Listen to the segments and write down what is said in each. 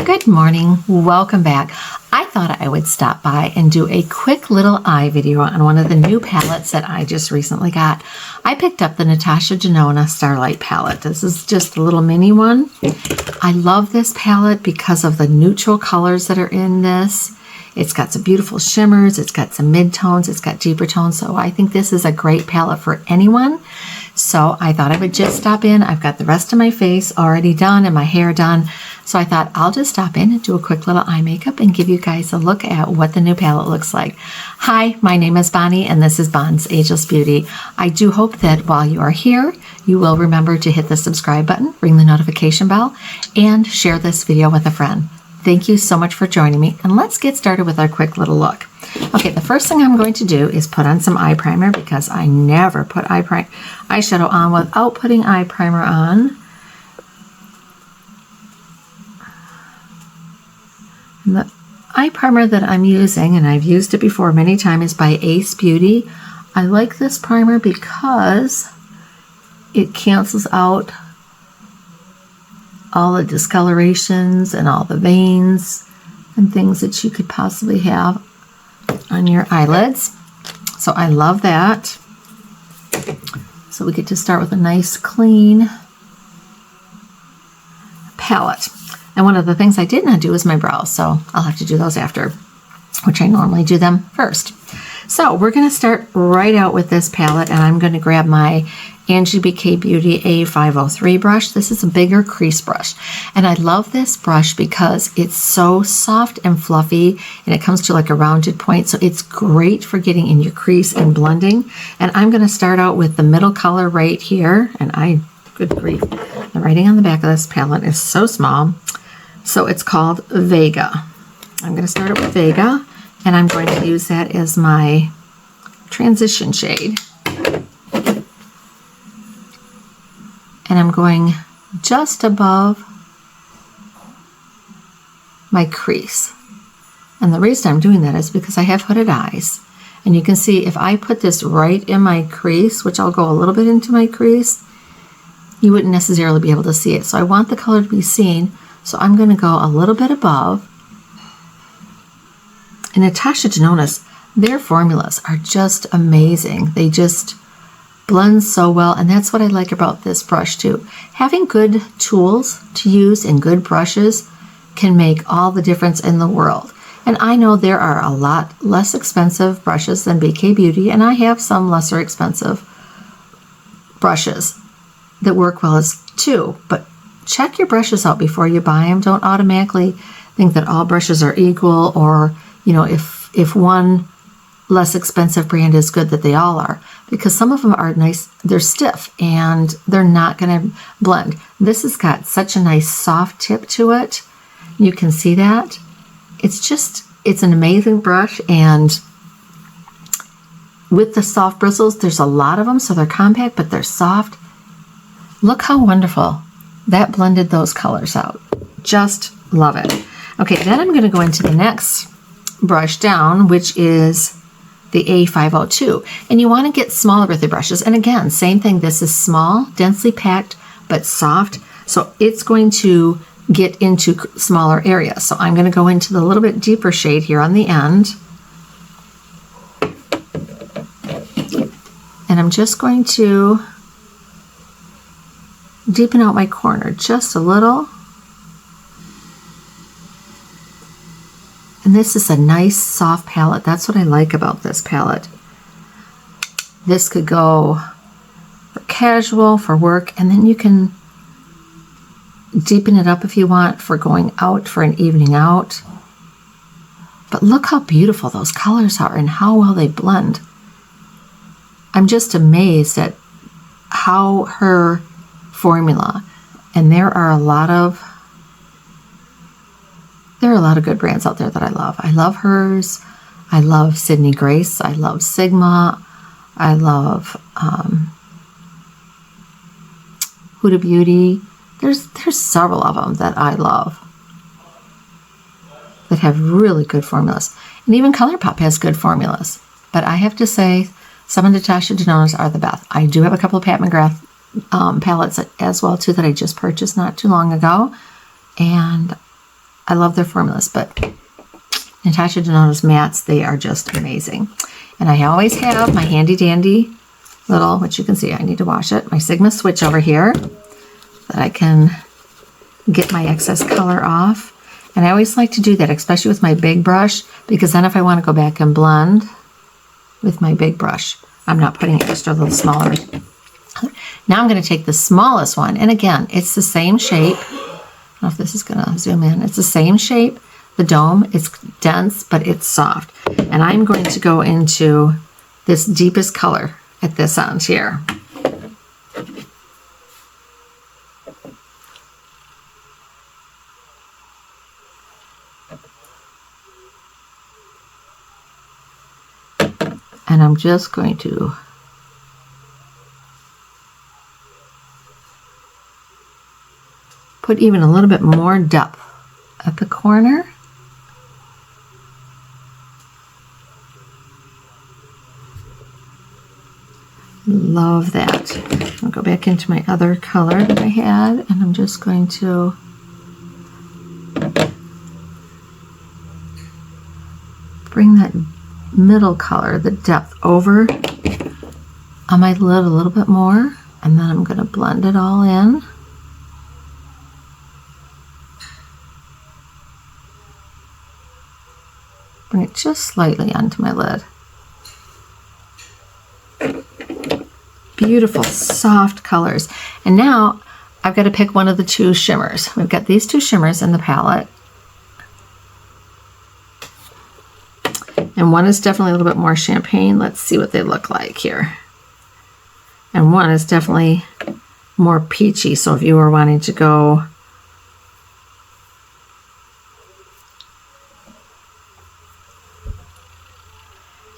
Good morning, welcome back. I thought I would stop by and do a quick little eye video on one of the new palettes that I just recently got. I picked up the Natasha Denona Starlette palette. This is just a little mini one. I love this palette because of the neutral colors that are in this. It's got some beautiful shimmers, it's got some mid-tones, it's got deeper tones, so I think this is a great palette for anyone. So I thought I would just stop in. I've got the rest of my face already done and my hair done. So I thought I'll just stop in and do a quick little eye makeup and give you guys a look at what the new palette looks like. Hi, my name is Bonnie and this is Bons Ageless Beauty. I do hope that while you are here, you will remember to hit the subscribe button, ring the notification bell, and share this video with a friend. Thank you so much for joining me, and let's get started with our quick little look. Okay, the first thing I'm going to do is put on some eye primer because I never put eyeshadow on without putting eye primer on. And the eye primer that I'm using, and I've used it before many times, is by Ace Beauty. I like this primer because it cancels out all the discolorations and all the veins and things that you could possibly have on your eyelids. So I love that. So we get to start with a nice clean palette. And one of the things I did not do is my brows, so I'll have to do those after, which I normally do them first. So we're going to start right out with this palette, and I'm going to grab my GRWM Beauty A503 brush. This is a bigger crease brush, and I love this brush because it's so soft and fluffy, and it comes to like a rounded point, so it's great for getting in your crease and blending. And I'm going to start out with the middle color right here, and good grief, the writing on the back of this palette is so small. So it's called Vega. I'm going to start it with Vega, and I'm going to use that as my transition shade. And I'm going just above my crease. And the reason I'm doing that is because I have hooded eyes. And you can see if I put this right in my crease, which I'll go a little bit into my crease, you wouldn't necessarily be able to see it. So I want the color to be seen. So I'm going to go a little bit above. And Natasha Denona's, their formulas are just amazing. They just blend so well, and that's what I like about this brush too. Having good tools to use and good brushes can make all the difference in the world. And I know there are a lot less expensive brushes than BK Beauty, and I have some lesser expensive brushes that work well as too. But check your brushes out before you buy them. Don't automatically think that all brushes are equal, or if one less expensive brand is good, that they all are, because some of them are nice, they're stiff and they're not going to blend. This has got such a nice soft tip to it. You can see that. It's an amazing brush, and with the soft bristles, there's a lot of them, so they're compact, but they're soft. Look how wonderful that blended those colors out. Just love it. Okay, then I'm going to go into the next brush down, which is the A502, and you want to get smaller with your brushes. And again, same thing, this is small, densely packed, but soft, so it's going to get into smaller areas. So I'm going to go into the little bit deeper shade here on the end, and I'm just going to deepen out my corner just a little. And this is a nice soft palette. That's what I like about this palette. This could go for casual, for work, and then you can deepen it up if you want for going out for an evening out. But look how beautiful those colors are and how well they blend. I'm just amazed at how her formula, and there are a lot of good brands out there that I love. I love hers. I love Sydney Grace. I love Sigma. I love Huda Beauty. There's several of them that I love that have really good formulas. And even ColourPop has good formulas. But I have to say, some of Natasha Denona's are the best. I do have a couple of Pat McGrath palettes as well too that I just purchased not too long ago, and I love their formulas, but Natasha Denona's mattes, they are just amazing. And I always have my handy dandy little, which you can see, I need to wash it, my Sigma switch over here that I can get my excess color off. And I always like to do that, especially with my big brush, because then if I want to go back and blend with my big brush, I'm not putting it just a little smaller. Now I'm going to take the smallest one, and again, it's the same shape. I don't know if this is going to zoom in. It's the same shape, the dome. It's dense, but it's soft. And I'm going to go into this deepest color at this end here. And I'm just going to put even a little bit more depth at the corner. Love that. I'll go back into my other color that I had, and I'm just going to bring that middle color, the depth, over on my lid a little bit more, and then I'm going to blend it all in. Bring it just slightly onto my lid. Beautiful, soft colors. And now I've got to pick one of the two shimmers. We've got these two shimmers in the palette. And one is definitely a little bit more champagne. Let's see what they look like here. And one is definitely more peachy. So if you were wanting to go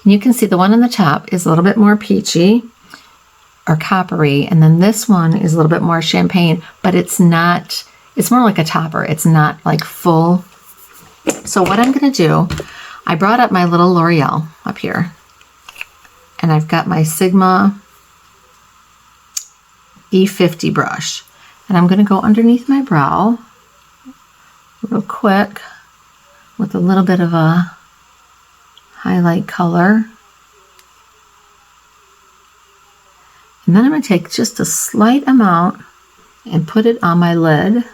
and you can see the one on the top is a little bit more peachy or coppery, and then this one is a little bit more champagne, but it's not, it's more like a topper. It's not like full. So what I'm going to do, I brought up my little L'Oreal up here, and I've got my Sigma E50 brush, and I'm going to go underneath my brow real quick with a little bit of a highlight color. And then I'm going to take just a slight amount and put it on my lid.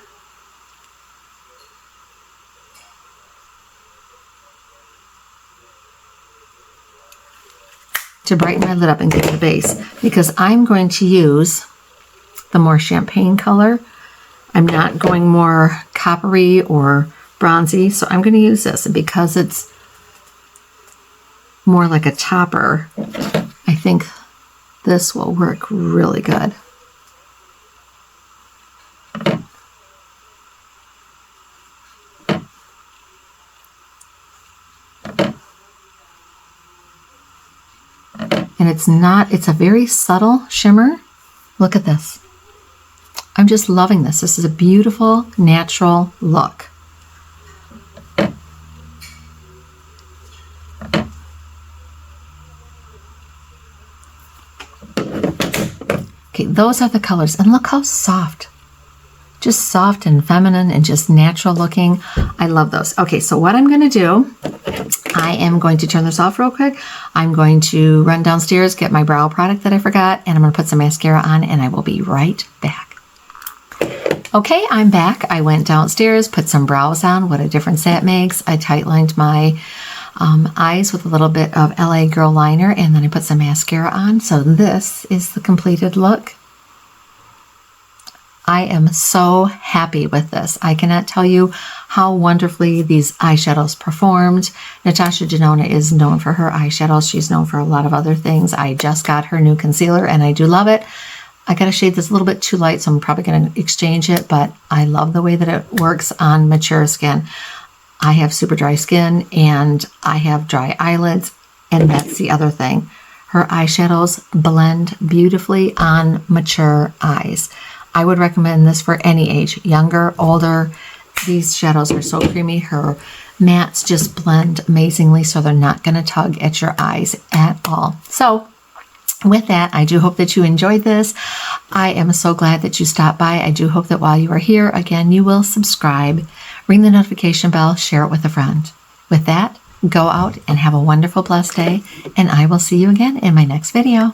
To brighten my lid up and get the base, because I'm going to use the more champagne color. I'm not going more coppery or bronzy, so I'm going to use this. And because it's more like a topper, I think this will work really good. And it's not, it's a very subtle shimmer. Look at this. I'm just loving this. This is a beautiful, natural look. Okay, those are the colors, and look how soft. Just soft and feminine and just natural looking. I love those. Okay, so what I'm going to do, I am going to turn this off real quick. I'm going to run downstairs, get my brow product that I forgot, and I'm going to put some mascara on, and I will be right back. Okay, I'm back. I went downstairs, put some brows on. What a difference that makes. I tightlined my eyes with a little bit of LA Girl liner, and then I put some mascara on. So this is the completed look. I am so happy with this. I cannot tell you how wonderfully these eyeshadows performed. Natasha Denona is known for her eyeshadows. She's known for a lot of other things. I just got her new concealer, and I do love it. I got a shade that's a little bit too light, so I'm probably going to exchange it, but I love the way that it works on mature skin. I have super dry skin, and I have dry eyelids, and that's the other thing. Her eyeshadows blend beautifully on mature eyes. I would recommend this for any age, younger, older. These shadows are so creamy. Her mattes just blend amazingly, so they're not going to tug at your eyes at all. So with that, I do hope that you enjoyed this. I am so glad that you stopped by. I do hope that while you are here, again, you will subscribe. ring the notification bell, share it with a friend. With that, go out and have a wonderful, blessed day, and I will see you again in my next video.